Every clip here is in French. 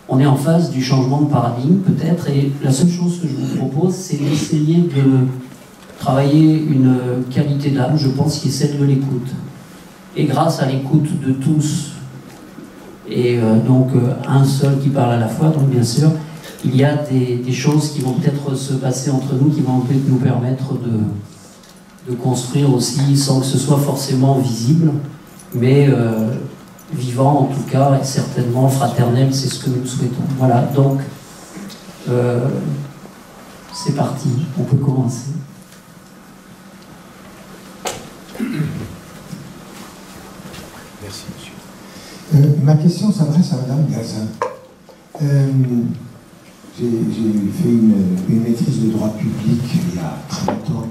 on est en phase du changement de paradigme peut-être, et la seule chose que je vous propose, c'est d'essayer de travailler une qualité d'âme, je pense, qui est celle de l'écoute. Et grâce à l'écoute de tous, et donc un seul qui parle à la fois, donc bien sûr, il y a des choses qui vont peut-être se passer entre nous, qui vont peut-être nous permettre de construire aussi, sans que ce soit forcément visible, mais vivant en tout cas, et certainement fraternel, c'est ce que nous souhaitons. Voilà, donc c'est parti, on peut commencer. Merci, monsieur. Ma question s'adresse à Madame Gazin. J'ai fait une maîtrise de droit public il y a très longtemps,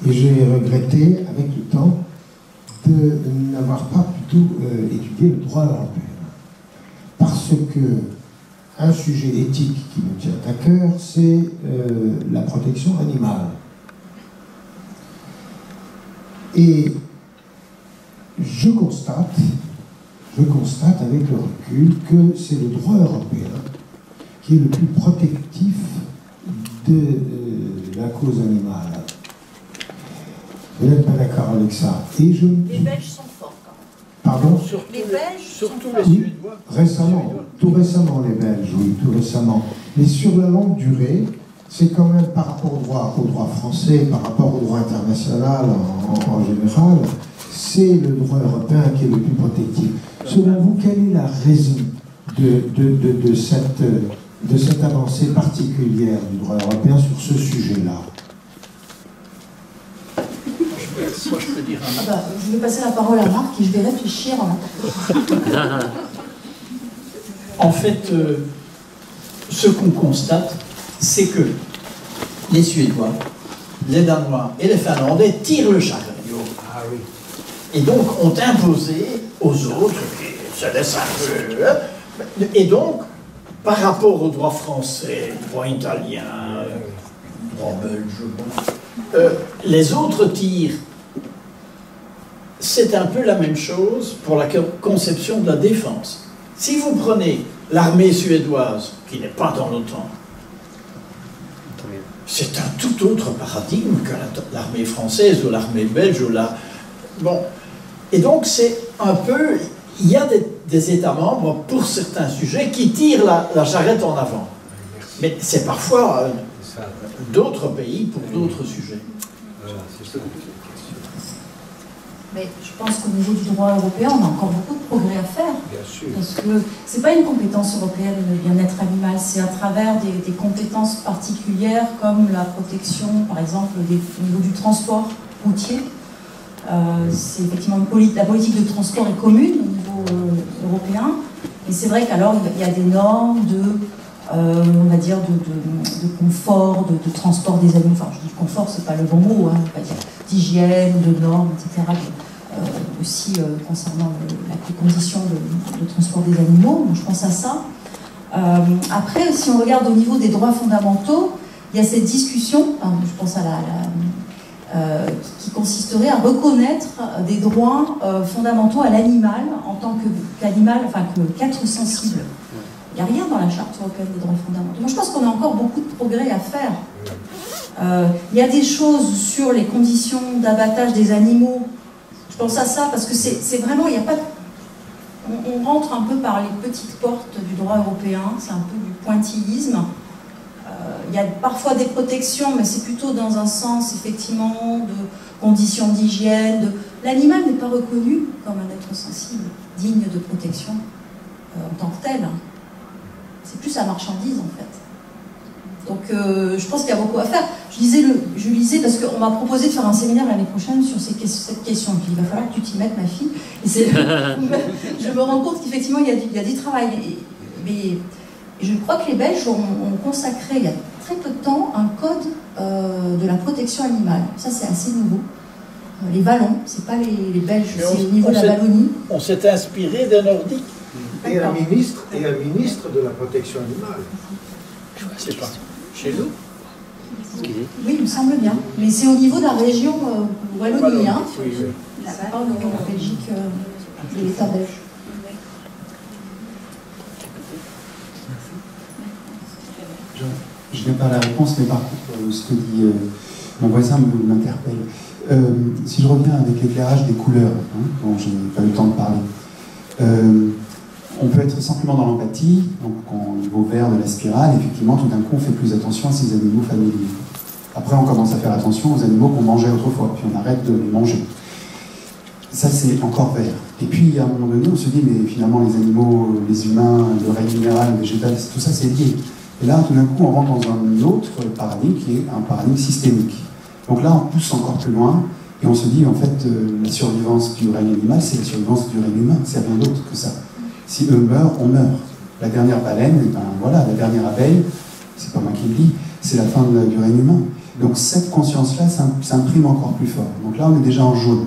et j'ai regretté, avec le temps, de n'avoir pas plutôt étudié le droit européen. Parce que un sujet éthique qui me tient à cœur, c'est la protection animale. Et je constate avec le recul que c'est le droit européen qui est le plus protectif de la cause animale. Vous n'êtes pas d'accord avec ça? Et les Belges sont forts quand même. Pardon? Les Belges Surtout sont les forts. Suédois. Récemment, tout récemment les Belges, oui, tout récemment. Mais sur la longue durée, c'est quand même par rapport au droit français, par rapport au droit international en général, c'est le droit européen qui est le plus protectif. Selon vous, quelle est la raison de cette avancée particulière du droit européen sur ce sujet-là? Moi, je peux dire un mot. Je vais passer la parole à Marc et je vais réfléchir. En fait, ce qu'on constate, c'est que les Suédois, les Danois et les Finlandais tirent le chariot. Ah oui. Et donc ont imposé aux autres, qui se laissent un peu. Et donc, par rapport au droit français, droit italien, droit belge, les autres tirent. C'est un peu la même chose pour la conception de la défense. Si vous prenez l'armée suédoise, qui n'est pas dans l'OTAN, c'est un tout autre paradigme que l'armée française ou l'armée belge ou la... Bon. Et donc c'est un peu... Il y a des États membres, pour certains sujets, qui tirent la charrette en avant. Mais c'est parfois d'autres pays pour d'autres sujets. Voilà, c'est ça. Mais je pense qu'au niveau du droit européen, on a encore beaucoup de progrès à faire. Bien sûr. Parce que ce n'est pas une compétence européenne, le bien-être animal, c'est à travers des compétences particulières comme la protection, par exemple, au niveau du transport routier. C'est effectivement la politique de transport est commune au niveau européen. Et c'est vrai qu'alors, il y a des normes on va dire, de confort, de transport des animaux. Enfin, je dis confort, c'est pas le bon mot, hein, on va dire d'hygiène, de normes, etc. Aussi concernant les conditions de transport des animaux. Donc, je pense à ça. Après, si on regarde au niveau des droits fondamentaux, il y a cette discussion, je pense à qui consisterait à reconnaître des droits fondamentaux à l'animal en tant qu'animal, enfin qu'être sensible. Il n'y a rien dans la Charte européenne des droits fondamentaux. Moi, je pense qu'on a encore beaucoup de progrès à faire. Il y a des choses sur les conditions d'abattage des animaux. Je pense à ça parce que c'est vraiment, il n'y a pas... On rentre un peu par les petites portes du droit européen, c'est un peu du pointillisme. Il y a parfois des protections, mais c'est plutôt dans un sens, effectivement, de conditions d'hygiène. L'animal n'est pas reconnu comme un être sensible, digne de protection en tant que tel. C'est plus la marchandise, en fait. Donc, je pense qu'il y a beaucoup à faire. Je lisais parce qu'on m'a proposé de faire un séminaire l'année prochaine sur cette question. Puis, il va falloir que tu t'y mettes, ma fille. Et je me rends compte qu'effectivement, il y a du travail. Mais je crois que les Belges ont consacré, il y a très peu de temps, un code de la protection animale. Ça, c'est assez nouveau. Les Wallons, c'est pas les Belges, c'est au niveau de la Wallonie. On s'est inspiré des Nordiques. Et un ministre de la protection animale. C'est pas chez nous. Oui, il me semble bien. Mais c'est au niveau de la région Wallonie, hein. Oui, oui. C'est pas au niveau de la Belgique de l'État belge. bien pas la réponse, mais par contre, ce que dit mon voisin m'interpelle. Si je reviens avec l'éclairage des couleurs, dont je n'ai pas eu le temps de parler, on peut être simplement dans l'empathie, donc au niveau vert de la spirale, effectivement, tout d'un coup, on fait plus attention à ces animaux familiers. Après, on commence à faire attention aux animaux qu'on mangeait autrefois, puis on arrête de les manger. Ça, c'est encore vert. Et puis, à un moment donné, on se dit, mais finalement, les animaux, les humains, le règne minéral, le végétal, tout ça, c'est lié. Et là, tout d'un coup, on rentre dans un autre paradigme qui est un paradigme systémique. Donc là, on pousse encore plus loin, et on se dit, en fait, la survivance du règne animal, c'est la survivance du règne humain, c'est rien d'autre que ça. Si eux meurent, on meurt. La dernière baleine, et ben voilà, la dernière abeille, c'est pas moi qui le dis, c'est la fin du règne humain. Donc cette conscience-là s'imprime encore plus fort. Donc là, on est déjà en jaune.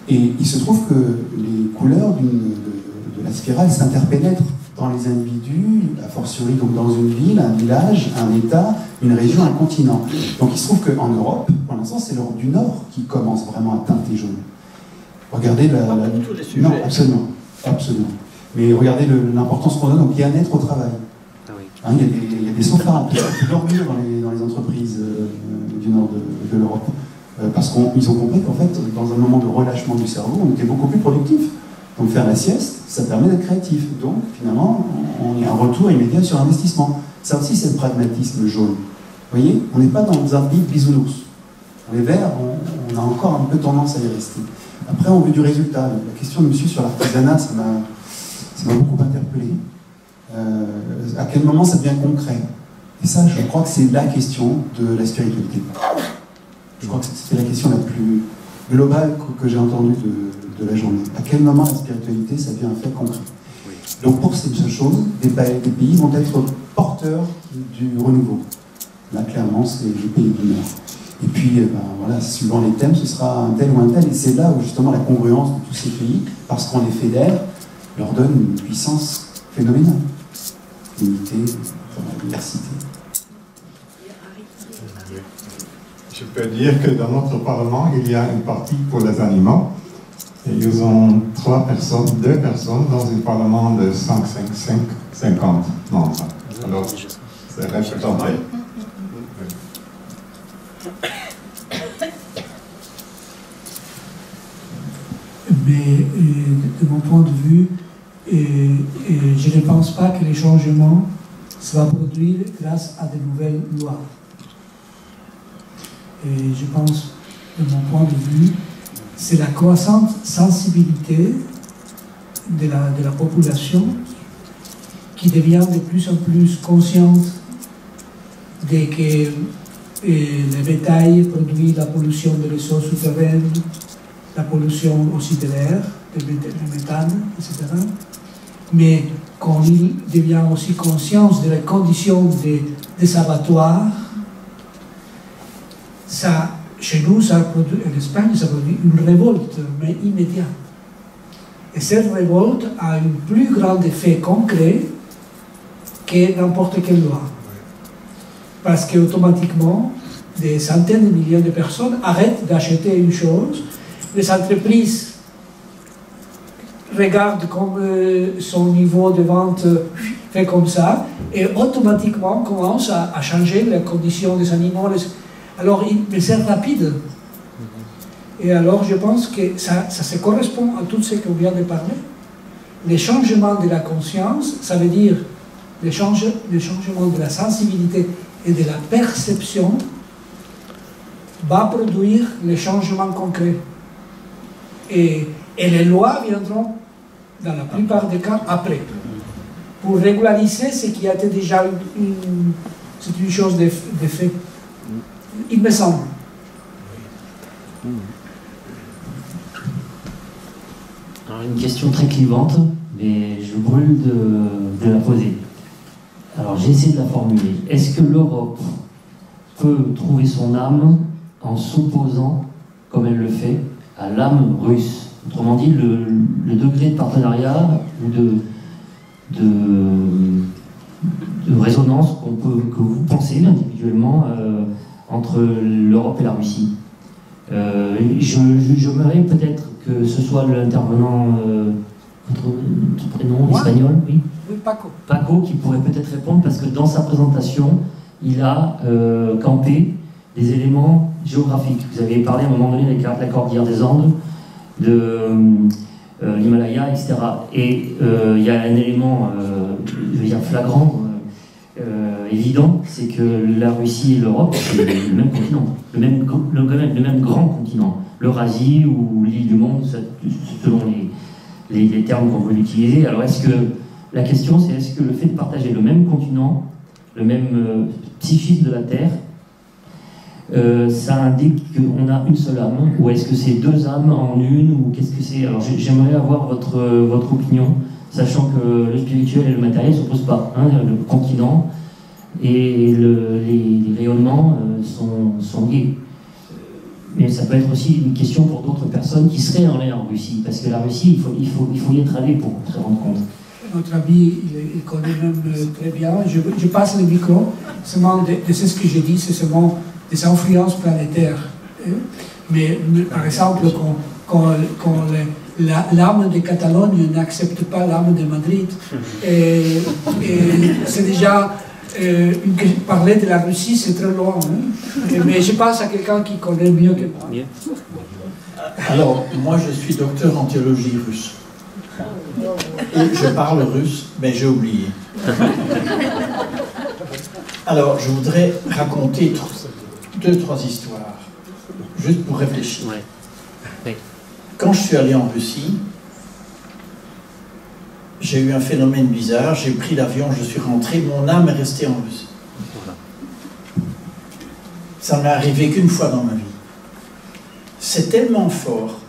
Et il se trouve que les couleurs de la spirale s'interpénètrent dans les individus, a fortiori donc dans une ville, un village, un État, une région, un continent. Donc il se trouve qu'en Europe, pour l'instant, c'est l'Europe du Nord qui commence vraiment à teinter jaune. Regardez tous les sujets. Non, absolument. Absolument. Mais regardez l'importance qu'on donne au bien-être au travail. Ah oui. Hein, il y a des sofas qui peuvent dormir dans les entreprises du nord de l'Europe. Parce qu'ils ont compris qu'en fait, dans un moment de relâchement du cerveau, on était beaucoup plus productif. Donc faire la sieste, ça permet d'être créatif. Donc finalement, on a un retour immédiat sur investissement. Ça aussi, c'est le pragmatisme jaune. Vous voyez, on n'est pas dans un bisounours. Dans les verts, on a encore un peu tendance à y rester. Après, on veut du résultat. La question de monsieur sur l'artisanat, ça m'a beaucoup interpellé. À quel moment ça devient concret? Et ça, je crois que c'est la question de la spiritualité. Je crois que c'était la question la plus globale que j'ai entendue de la journée. À quel moment la spiritualité, ça devient un fait concret? Donc pour ces deux choses, des pays vont être porteurs du renouveau. Là, clairement, c'est les pays du Nord. Et puis, voilà, suivant les thèmes, ce sera un tel ou un tel. Et c'est là où justement la congruence de tous ces pays, parce qu'on les fédère, leur donne une puissance phénoménale. L'unité, la diversité. Je peux dire que dans notre Parlement, il y a une partie pour les animaux. Et ils ont 2 personnes dans un Parlement de 50 membres. Alors, c'est représenté. Mais de mon point de vue, je ne pense pas que les changements se va produire grâce à de nouvelles lois. Et je pense, de mon point de vue, c'est la croissante sensibilité de la population qui devient de plus en plus consciente de que le bétail produit la pollution des eaux souterraines, la pollution aussi de l'air, le méthane, etc. Mais quand il devient aussi conscience de la condition des abattoirs, ça, chez nous, ça produit, en Espagne, ça produit une révolte, mais immédiate. Et cette révolte a un plus grand effet concret que n'importe quelle loi. Parce qu'automatiquement, des centaines de milliers de personnes arrêtent d'acheter une chose. Les entreprises regardent comme son niveau de vente fait comme ça, et automatiquement commencent à changer les conditions des animaux. Alors, mais c'est rapide. Et alors, je pense que ça se correspond à tout ce qu'on vient de parler. Les changements de la conscience, ça veut dire les changements de la sensibilité et de la perception va produire les changements concrets. Et les lois viendront, dans la plupart des cas, après, pour régulariser ce qui a été déjà c'est une chose de fait. Il me semble. Alors, une question très clivante, mais je brûle de la poser. Alors, j'ai essayé de la formuler. Est-ce que l'Europe peut trouver son âme en s'opposant, comme elle le fait, à l'âme russe? Autrement dit, le degré de partenariat ou de résonance que vous pensez individuellement entre l'Europe et la Russie. J'aimerais peut-être que ce soit l'intervenant, votre prénom espagnol, oui. Oui, Paco. Paco qui pourrait peut-être répondre, parce que dans sa présentation, il a campé des éléments géographiques. Vous avez parlé à un moment donné de la cordillère des Andes, de l'Himalaya, etc. Et il y a un élément, je veux dire, flagrant, évident, c'est que la Russie et l'Europe, c'est le même continent, le même grand continent. L'Eurasie ou l'île du monde, selon les termes qu'on veut utiliser. Alors la question c'est est-ce que le fait de partager le même continent, le même psychisme de la Terre, ça indique qu'on a une seule âme, ou est-ce que c'est deux âmes en une, ou qu'est-ce que c'est? Alors j'aimerais avoir votre opinion, sachant que le spirituel et le matériel ne s'opposent pas. Hein, le continent et les rayonnements sont liés. Mais ça peut être aussi une question pour d'autres personnes qui seraient en Russie, parce que la Russie, il faut y être allé pour se rendre compte. Notre ami, il connaît même très bien. Je passe le micro, seulement de ce que j'ai dit, c'est seulement des influences planétaires. Mais par exemple, quand l'âme de Catalogne n'accepte pas l'âme de Madrid, et c'est déjà... parler de la Russie, c'est très loin. Hein? Mais je passe à quelqu'un qui connaît mieux que moi. Alors, moi, je suis docteur en théologie russe. Et je parle russe, mais j'ai oublié. Alors, je voudrais raconter 2-3 histoires, juste pour réfléchir. Quand je suis allé en Russie, j'ai eu un phénomène bizarre, j'ai pris l'avion, je suis rentré, mon âme est restée en Russie. Ça m'est arrivé qu'une fois dans ma vie. C'est tellement fort.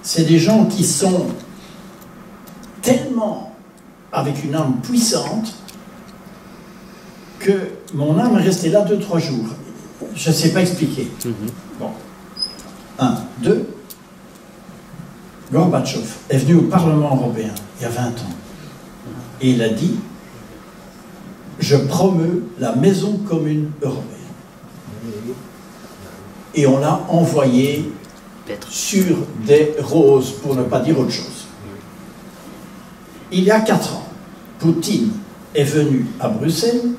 C'est des gens qui sont tellement avec une âme puissante que mon âme est restée là 2-3 jours. Je ne sais pas expliquer. Bon. 1, 2. Gorbatchev est venu au Parlement européen il y a 20 ans et il a dit « Je promeus la maison commune européenne ». Et on l'a envoyé sur des roses, pour ne pas dire autre chose. Il y a 4 ans, Poutine est venu à Bruxelles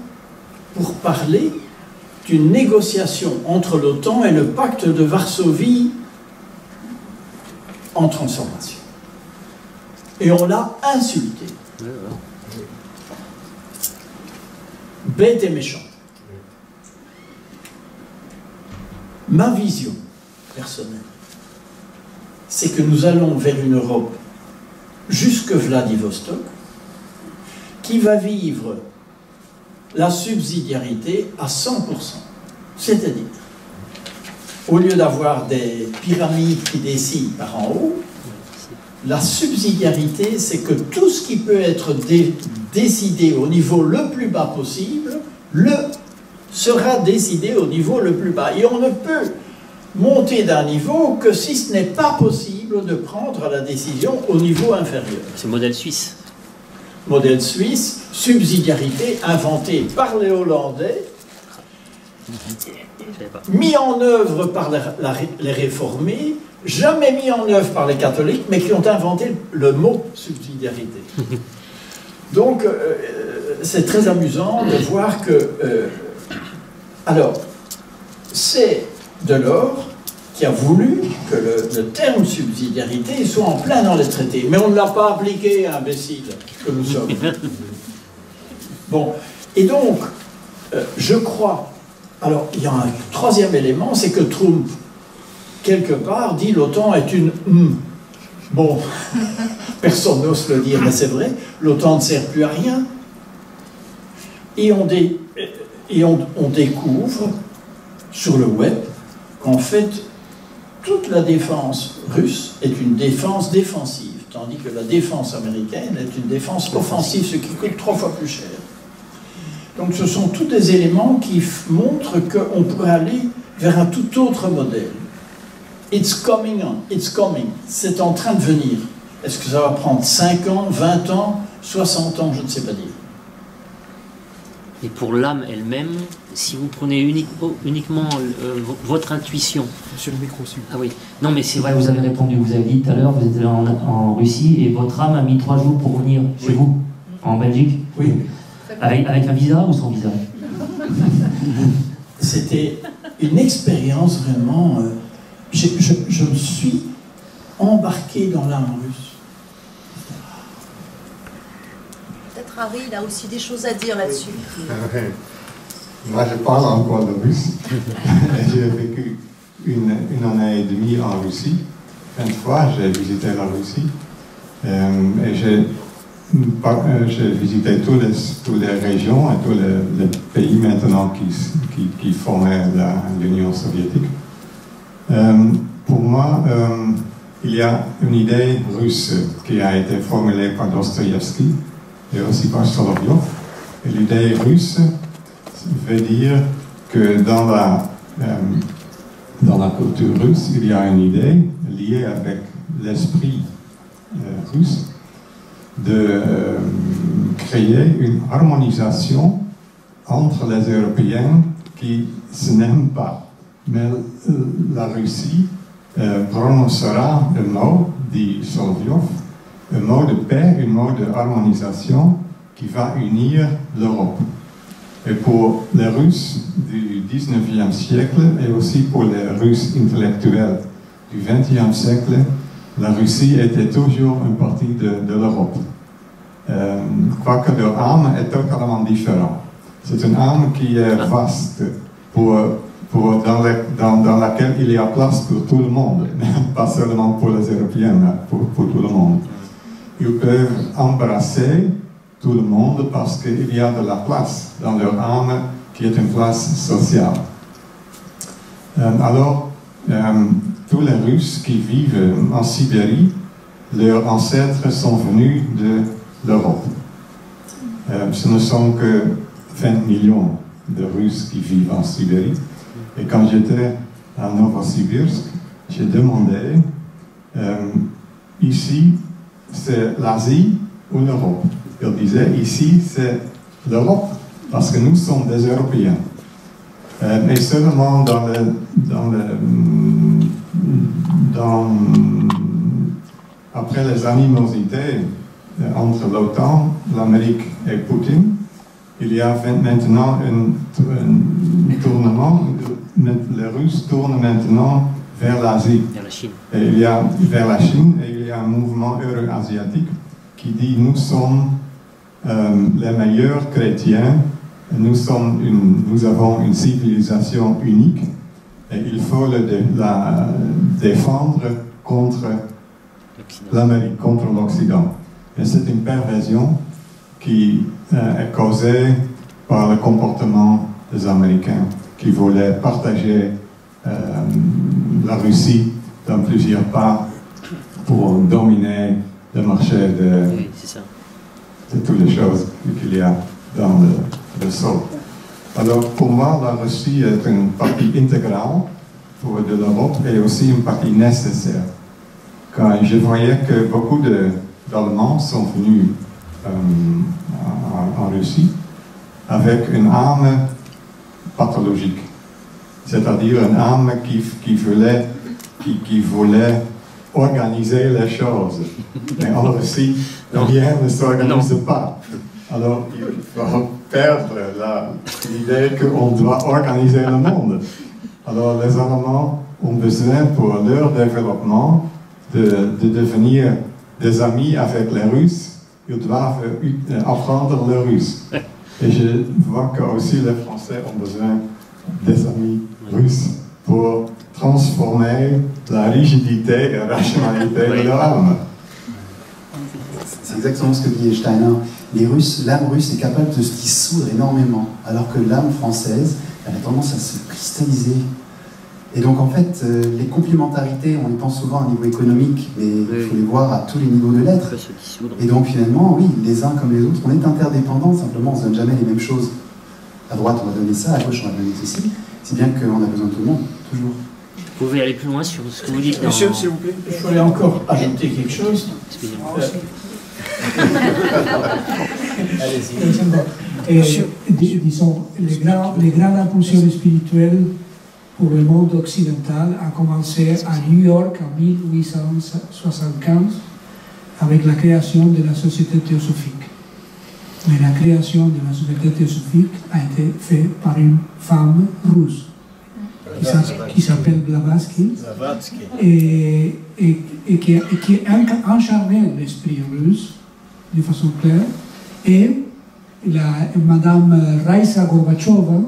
pour parler d'une négociation entre l'OTAN et le pacte de Varsovie en transformation. Et on l'a insulté. Bête et méchant. Ma vision personnelle, c'est que nous allons vers une Europe jusque Vladivostok qui va vivre la subsidiarité à 100%. C'est-à-dire, au lieu d'avoir des pyramides qui décident par en haut, la subsidiarité, c'est que tout ce qui peut être décidé au niveau le plus bas possible, sera décidé au niveau le plus bas. Et on ne peut monter d'un niveau que si ce n'est pas possible de prendre la décision au niveau inférieur. C'est le modèle suisse. Modèle suisse, subsidiarité inventée par les Hollandais, mis en œuvre par les réformés, jamais mis en œuvre par les catholiques, mais qui ont inventé le mot subsidiarité. Donc, c'est très amusant de voir que... alors, c'est Delors qui a voulu que le terme subsidiarité soit en plein dans les traités. Mais on ne l'a pas appliqué, imbécile que nous sommes. Bon, et donc, je crois... Alors, il y a un troisième élément, c'est que Trump, quelque part, dit l'OTAN est une... Bon, personne n'ose le dire, mais c'est vrai, l'OTAN ne sert plus à rien. Et on découvre sur le web qu'en fait, toute la défense russe est une défense défensive, tandis que la défense américaine est une défense offensive, ce qui coûte 3 fois plus cher. Donc ce sont tous des éléments qui montrent qu'on pourrait aller vers un tout autre modèle. It's coming on, it's coming, c'est en train de venir. Est-ce que ça va prendre 5 ans, 20 ans, 60 ans, je ne sais pas dire. Et pour l'âme elle-même, si vous prenez uniquement votre intuition... Monsieur le micro aussi. Ah oui. Non mais c'est vrai, vous avez répondu, vous avez dit tout à l'heure, vous êtes en Russie et votre âme a mis 3 jours pour venir chez vous, en Belgique. Oui. Avec un visa ou sans visa? C'était une expérience vraiment... je me suis embarqué dans l'âme russe. Peut-être Harry, il a aussi des choses à dire là-dessus. Moi, je parle encore de russe. J'ai vécu une année et demie en Russie. 20 fois, j'ai visité la Russie. Et j'ai visité toutes les régions et tous les pays maintenant qui formaient l'Union soviétique. Pour moi, il y a une idée russe qui a été formulée par Dostoïevski et aussi par Solovyov. Et l'idée russe veut dire que dans la culture russe, il y a une idée liée avec l'esprit russe de créer une harmonisation entre les Européens qui se n'aiment pas. Mais la Russie prononcera un mot, dit Solovyov, un mot de paix, un mot de harmonisation qui va unir l'Europe. Et pour les Russes du 19e siècle et aussi pour les Russes intellectuels du 20e siècle, la Russie était toujours une partie de l'Europe. Quoique leur âme est totalement différente. C'est une âme qui est vaste, dans laquelle il y a place pour tout le monde, pas seulement pour les Européens, mais pour tout le monde. Ils peuvent embrasser tout le monde parce qu'il y a de la place dans leur âme qui est une place sociale. Alors, tous les Russes qui vivent en Sibérie, leurs ancêtres sont venus de l'Europe. Ce ne sont que 20 millions de Russes qui vivent en Sibérie. Et quand j'étais à Novosibirsk, j'ai demandé, ici, c'est l'Asie ou l'Europe? Il disait, ici, c'est l'Europe, parce que nous sommes des Européens. Mais seulement après les animosités entre l'OTAN, l'Amérique et Poutine, il y a maintenant un tournement. Les Russes tournent maintenant vers l'Asie. Vers la Chine. Et vers la Chine, et il y a un mouvement euro-asiatique qui dit nous sommes les meilleurs chrétiens, nous avons une civilisation unique et il faut la défendre contre l'Amérique, contre l'Occident. Et c'est une perversion qui est causée par le comportement des Américains qui voulaient partager la Russie dans plusieurs pas pour dominer le marché de toutes les choses qu'il y a dans le sol. Alors pour moi, la Russie est une partie intégrale de l'Europe et aussi une partie nécessaire. Quand je voyais que beaucoup d'Allemands sont venus en Russie avec une âme pathologique, c'est-à-dire une âme qui voulait organiser les choses. Mais en Russie, rien ne s'organise pas. Alors il faut perdre l'idée qu'on doit organiser le monde. Alors les Allemands ont besoin pour leur développement de devenir des amis avec les Russes. Ils doivent apprendre le russe. Et je vois que aussi les Français ont besoin des amis russes pour transformer la rigidité et la rationalité de leur âme. C'est exactement ce que dit Steiner. L'âme russe est capable de se dissoudre énormément, alors que l'âme française, elle a tendance à se cristalliser. Et donc en fait, les complémentarités, on y pense souvent à un niveau économique, mais il faut les voir à tous les niveaux de l'être. Et donc finalement, oui, les uns comme les autres, on est interdépendants, simplement on ne se donne jamais les mêmes choses. À droite, on va donner ça, à gauche, on va donner ceci, si bien qu'on a besoin de tout le monde, toujours. Vous pouvez aller plus loin sur ce que vous dites. Monsieur, s'il vous plaît. Je voulais encore ajouter quelque chose. Excusez-moi. Disons, les grandes impulsions spirituelles pour le monde occidental a commencé à New York en 1875 avec la création de la Société théosophique. Mais la création de la société théosophique a été faite par une femme russe qui s'appelle Blavatsky et qui a encharné l'esprit russe de façon claire. Et Madame Raïssa Gorbachova,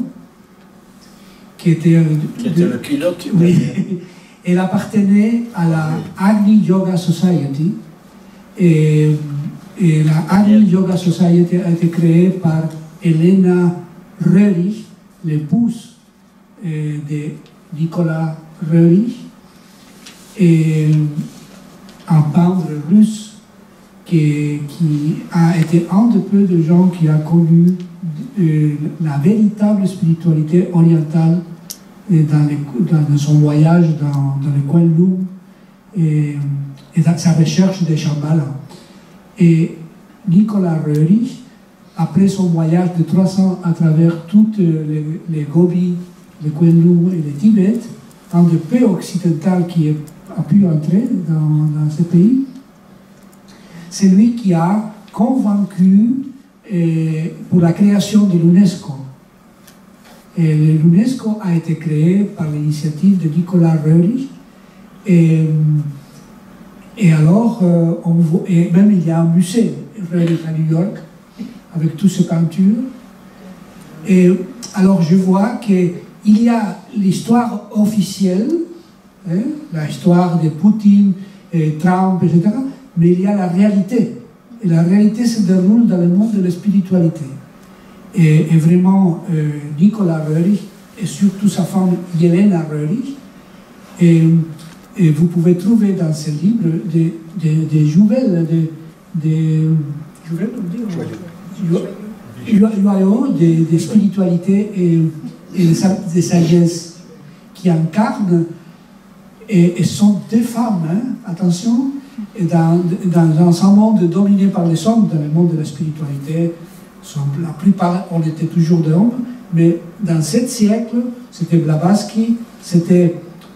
qui était le pilote. Oui, elle appartenait à la Agni Yoga Society. Et la Agni Yoga Society a été créée par Elena Röhrig, l'épouse de Nicolas Röhrig, et un peintre russe qui a été un de peu de gens qui a connu la véritable spiritualité orientale dans son voyage dans le Kunlun et dans sa recherche de Shambhala. Et Nicolas Röhrig, après son voyage de 3 ans à travers toutes les Gobi, le Kunlun et le Tibet, un des pays occidental qui a pu entrer dans ce pays, c'est lui qui a convaincu pour la création de l'UNESCO. Et l'UNESCO a été créé par l'initiative de Nicolas Röhrig. Et alors, et même il y a un musée Röhrig à New York avec toutes ces peintures. Et alors je vois qu'il y a l'histoire officielle, l'histoire de Poutine, et Trump, etc. Mais il y a la réalité. Et la réalité se déroule dans le monde de la spiritualité. Et vraiment, Nicolas Röhrig, et surtout sa femme Yelena Röhrig, et vous pouvez trouver dans ce livre des jouvelles, joyaux de spiritualité et de sagesse qui incarnent et sont des femmes, hein, attention, et dans un monde dominé par les hommes, dans le monde de la spiritualité, la plupart, on était toujours des hommes, mais dans 7 siècles, c'était Blavatsky, c'était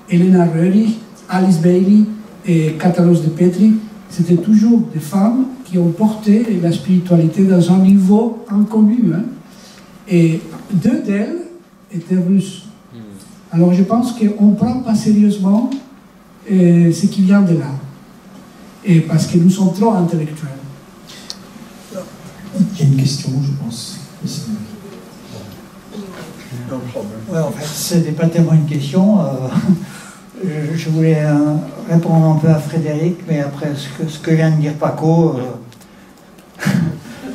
Elena Röhrig, Alice Bailey et Kataros de Petri, c'était toujours des femmes qui ont porté la spiritualité dans un niveau inconnu. Hein. Et 2 d'elles étaient russes. Alors je pense qu'on ne prend pas sérieusement ce qui vient de là. Et parce que nous sommes trop intellectuels. Il y a une question, je pense. Oui, en fait, ce n'était pas tellement une question. Je voulais répondre un peu à Frédéric, mais après ce que vient de dire Paco,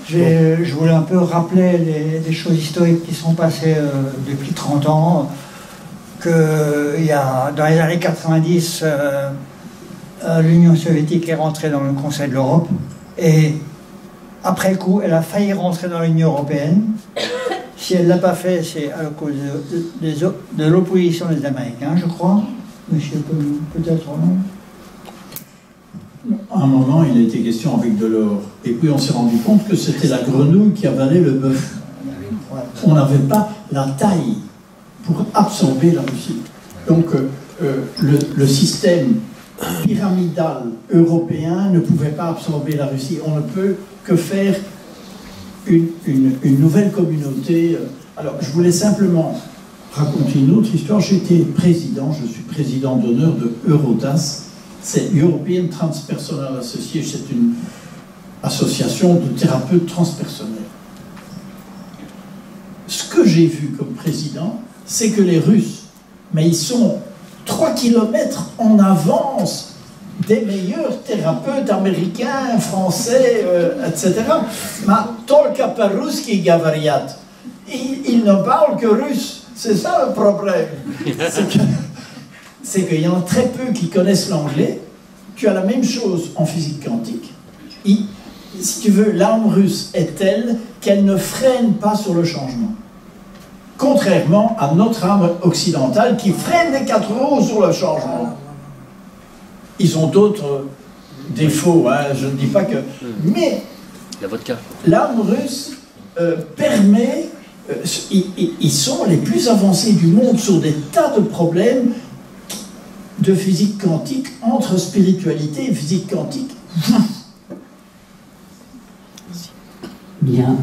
je voulais un peu rappeler des choses historiques qui sont passées depuis 30 ans. Il y a, dans les années 90, l'Union soviétique est rentrée dans le Conseil de l'Europe et après le coup, elle a failli rentrer dans l'Union européenne. Si elle ne l'a pas fait, c'est à cause de l'opposition des Américains, je crois. Monsieur, peut-être non. À un moment, il a été question avec Delors. Et puis on s'est rendu compte que c'était la grenouille qui avalait le bœuf. On n'avait pas la taille pour absorber la Russie. Donc le système pyramidal européen ne pouvait pas absorber la Russie. On ne peut que faire une nouvelle communauté. Alors, je voulais simplement raconter une autre histoire. Je suis président d'honneur de Eurotas, c'est European Transpersonal Association, c'est une association de thérapeutes transpersonnels. Ce que j'ai vu comme président, c'est que les Russes, mais ils sont 3 kilomètres en avance des meilleurs thérapeutes américains, français, etc. Mais только по-русски говорят. Ils ne parlent que russe. C'est ça le problème. C'est qu'il y en a très peu qui connaissent l'anglais. Tu as la même chose en physique quantique. Si tu veux, l'âme russe est telle qu'elle ne freine pas sur le changement. Contrairement à notre âme occidentale qui freine des 4 roues sur le changement. Ils ont d'autres défauts, hein, je ne dis pas que... Mais l'âme russe permet... ils sont les plus avancés du monde sur des tas de problèmes de physique quantique, entre spiritualité et physique quantique. Bien,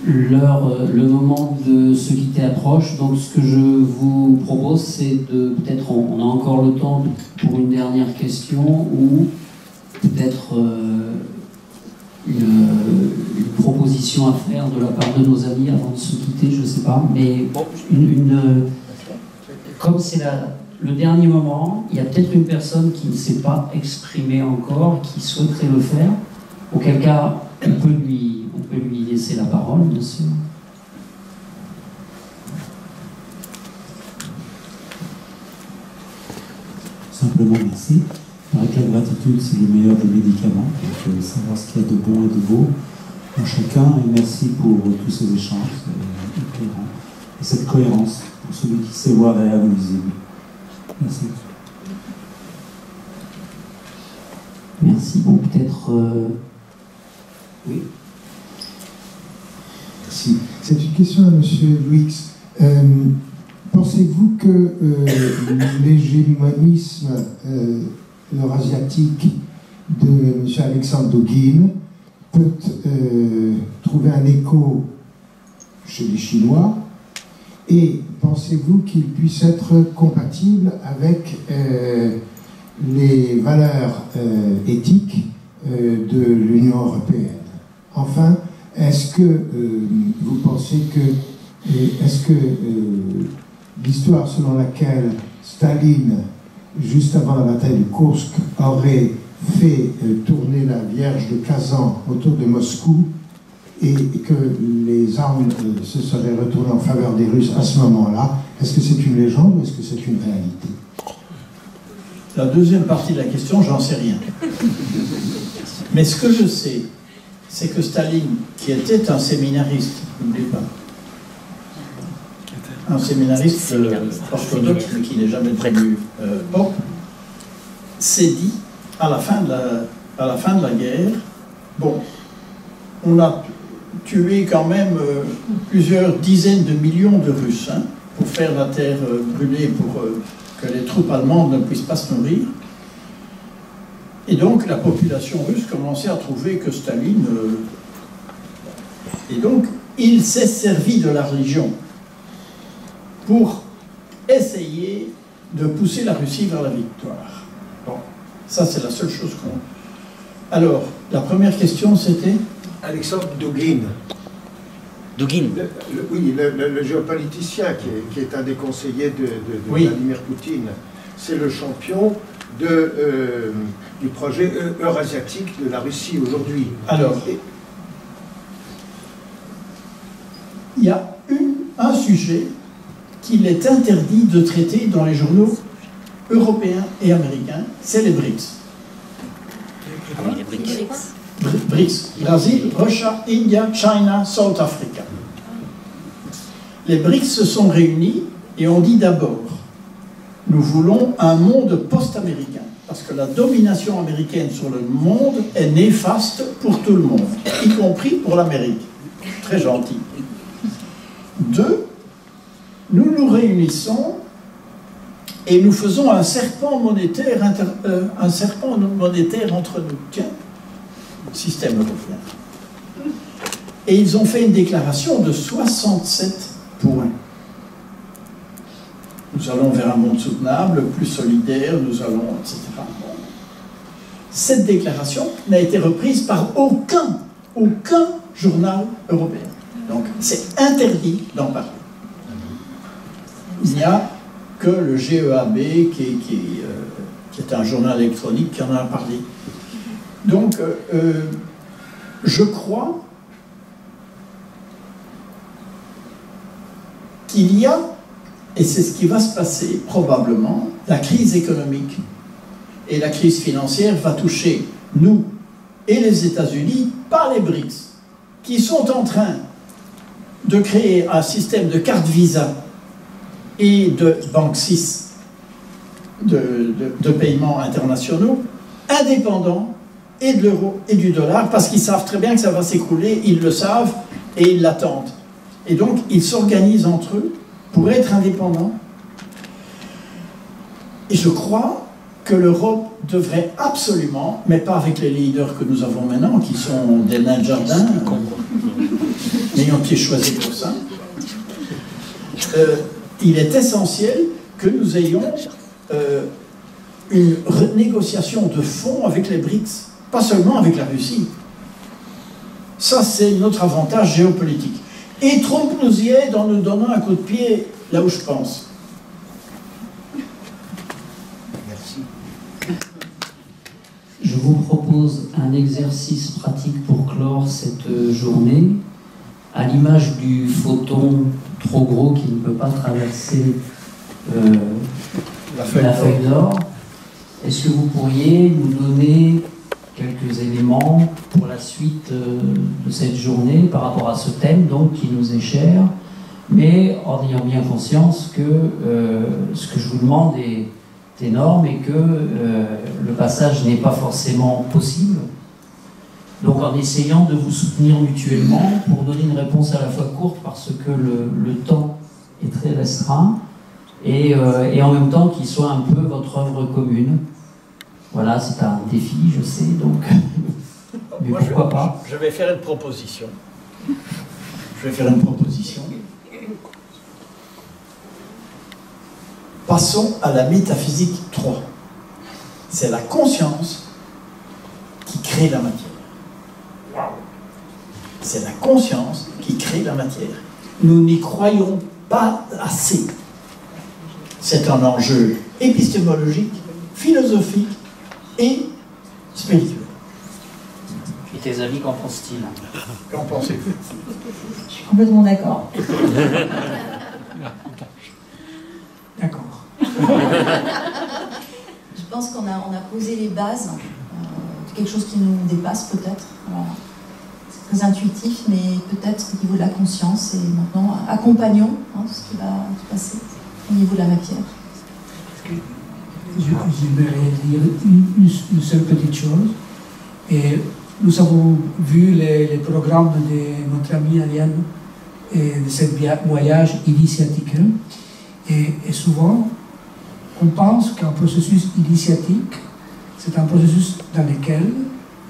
le moment de se quitter approche, donc ce que je vous propose, c'est de, peut-être, on a encore le temps pour une dernière question, ou peut-être une proposition à faire de la part de nos amis avant de se quitter, je ne sais pas, mais comme c'est le dernier moment, il y a peut-être une personne qui ne s'est pas exprimée encore, qui souhaiterait le faire, auquel cas on peut lui laisser la parole, bien sûr. Simplement merci. Il paraît que la gratitude, c'est le meilleur des médicaments. Donc, savoir ce qu'il y a de bon et de beau en chacun. Et merci pour tous ces échanges. C'est éclairant. Et cette cohérence pour celui qui sait voir derrière l'invisible. Merci. Merci. Bon, peut-être... Oui. Merci. C'est une question à M. Louix. Pensez-vous que l'hégémonisme eurasiatique de M. Alexandre Dugin peut trouver un écho chez les Chinois, et pensez-vous qu'il puisse être compatible avec les valeurs éthiques de l'Union européenne? Enfin, est-ce que vous pensez que l'histoire selon laquelle Staline, juste avant la bataille de Kursk, aurait fait tourner la Vierge de Kazan autour de Moscou et que les armes se seraient retournées en faveur des Russes à ce moment-là, est-ce que c'est une légende ou est-ce que c'est une réalité? La deuxième partie de la question, j'en sais rien. Mais ce que je sais, c'est que Staline, qui était un séminariste, n'oubliez pas, un séminariste orthodoxe, mais qui n'est jamais devenu pope, s'est dit, à la fin de la guerre, bon, on a tué quand même plusieurs dizaines de millions de Russes, hein, pour faire la terre brûlée, pour que les troupes allemandes ne puissent pas se nourrir. Et donc la population russe commençait à trouver que Staline... Et donc il s'est servi de la religion pour essayer de pousser la Russie vers la victoire. Bon, ça c'est la seule chose qu'on... Alors, la première question c'était... Alexandre Dugin. Dugin. Oui, le géopoliticien qui est un des conseillers de oui. Vladimir Poutine. C'est le champion du projet eurasiatique de la Russie aujourd'hui. Alors, il y a un sujet qu'il est interdit de traiter dans les journaux européens et américains, c'est les BRICS. Les BRICS. BRICS, Brésil, Russia, India, China, South Africa. Les BRICS se sont réunis et ont dit d'abord, nous voulons un monde post-américain, parce que la domination américaine sur le monde est néfaste pour tout le monde, y compris pour l'Amérique. Très gentil. 2, nous nous réunissons et nous faisons un serpent monétaire entre nous. Tiens, système européen. Et ils ont fait une déclaration de 67 points. Nous allons vers un monde soutenable, plus solidaire, nous allons, etc. Cette déclaration n'a été reprise par aucun journal européen. Donc c'est interdit d'en parler. Il n'y a que le GEAB, qui est un journal électronique, qui en a parlé. Donc, je crois qu'il y a, et c'est ce qui va se passer probablement, la crise économique et la crise financière va toucher nous et les États-Unis par les BRICS, qui sont en train de créer un système de carte Visa et de banque 6 de paiements internationaux indépendants et de l'euro et du dollar, parce qu'ils savent très bien que ça va s'écrouler, ils le savent et ils l'attendent. Et donc ils s'organisent entre eux pour être indépendants. Et je crois que l'Europe devrait absolument, mais pas avec les leaders que nous avons maintenant, qui sont des nains de jardin, n'ayant été choisi pour ça, il est essentiel que nous ayons une renégociation de fond avec les BRICS, pas seulement avec la Russie. Ça, c'est notre avantage géopolitique. Et Trump nous y aide en nous donnant un coup de pied là où je pense. Merci. Je vous propose un exercice pratique pour clore cette journée. À l'image du photon trop gros qui ne peut pas traverser la feuille d'or, est-ce que vous pourriez nous donner quelques éléments pour la suite de cette journée par rapport à ce thème donc qui nous est cher, mais en ayant bien conscience que ce que je vous demande est énorme et que le passage n'est pas forcément possible. Donc en essayant de vous soutenir mutuellement pour donner une réponse à la fois courte parce que le temps est très restreint et en même temps qu'il soit un peu votre œuvre commune. Voilà, c'est un défi, je sais, donc mais moi, pourquoi pas. Je vais faire une proposition. Passons à la métaphysique 3. C'est la conscience qui crée la matière. C'est la conscience qui crée la matière. Nous n'y croyons pas assez. C'est un enjeu épistémologique, philosophique et spirituel. Et tes amis, qu'en pensent-ils? Qu'en pensez-vous? Je suis complètement d'accord. D'accord. Je pense qu'on a posé les bases de quelque chose qui nous dépasse peut-être. C'est très intuitif, mais peut-être au niveau de la conscience. Et maintenant, accompagnons ce qui va se passer au niveau de la matière. J'aimerais dire une seule petite chose. Et nous avons vu les programmes de notre amie Ariane et de ce voyage initiatique. Et souvent, on pense qu'un processus initiatique, c'est un processus dans lequel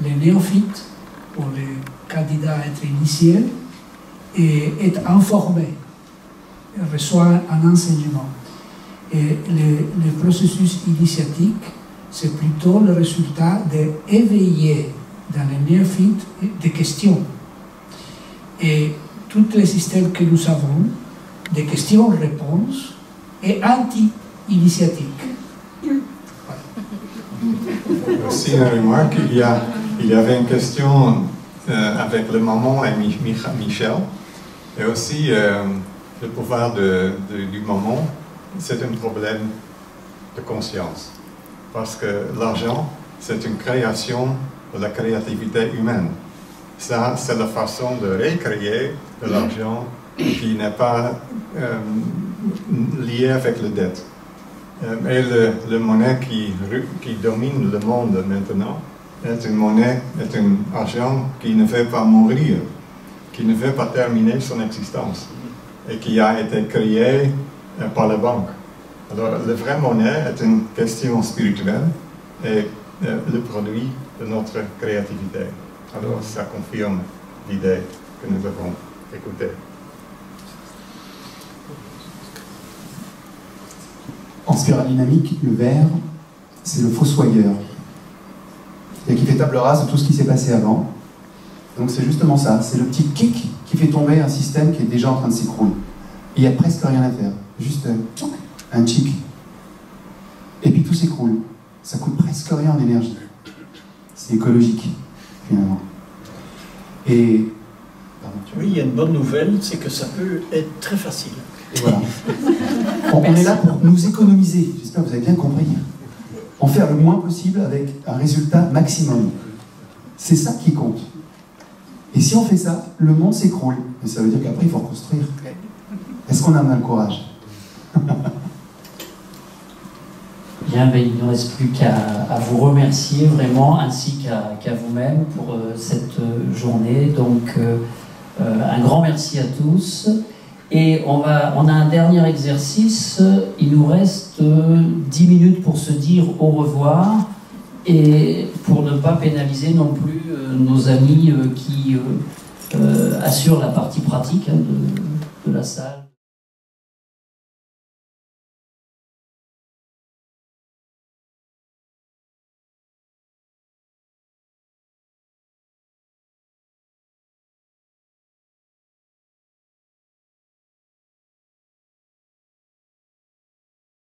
les néophytes, ou les candidats à être initiés, est informé, reçoit un enseignement. Et le processus initiatique, c'est plutôt le résultat d'éveiller dans les néophytes des questions. Et tous les systèmes que nous avons, des questions-réponses, est anti-initiatique. Aussi une remarque, il y avait une question avec le moment et Michel, et aussi le pouvoir du moment, c'est un problème de conscience. Parce que l'argent, c'est une création de la créativité humaine. Ça, c'est la façon de recréer de l'argent qui n'est pas lié avec la dette. Et la monnaie qui domine le monde maintenant est une monnaie, est un argent qui ne fait pas mourir, qui ne fait pas terminer son existence et qui a été créé par la banque. Alors, la vraie monnaie est une question spirituelle et le produit de notre créativité. Alors, ça confirme l'idée que nous avons écoutée. En spirale dynamique, le verre, c'est le fossoyeur. Et qui fait table rase de tout ce qui s'est passé avant. Donc c'est justement ça, c'est le petit kick qui fait tomber un système qui est déjà en train de s'écrouler. Il n'y a presque rien à faire, juste un chic. Et puis tout s'écroule. Ça coûte presque rien en énergie. C'est écologique, finalement. Et... Oui, il y a une bonne nouvelle, c'est que ça peut être très facile. Et voilà. On est là pour nous économiser, j'espère que vous avez bien compris. En faire le moins possible avec un résultat maximum. C'est ça qui compte. Et si on fait ça, le monde s'écroule. Et ça veut dire qu'après, il faut reconstruire. Est-ce qu'on a le courage? Bien, ben, il ne reste plus qu'à vous remercier vraiment, ainsi qu'à vous-même pour cette journée. Donc, un grand merci à tous. Et on a un dernier exercice. Il nous reste 10 minutes pour se dire au revoir et pour ne pas pénaliser non plus nos amis qui assure la partie pratique hein, de la salle.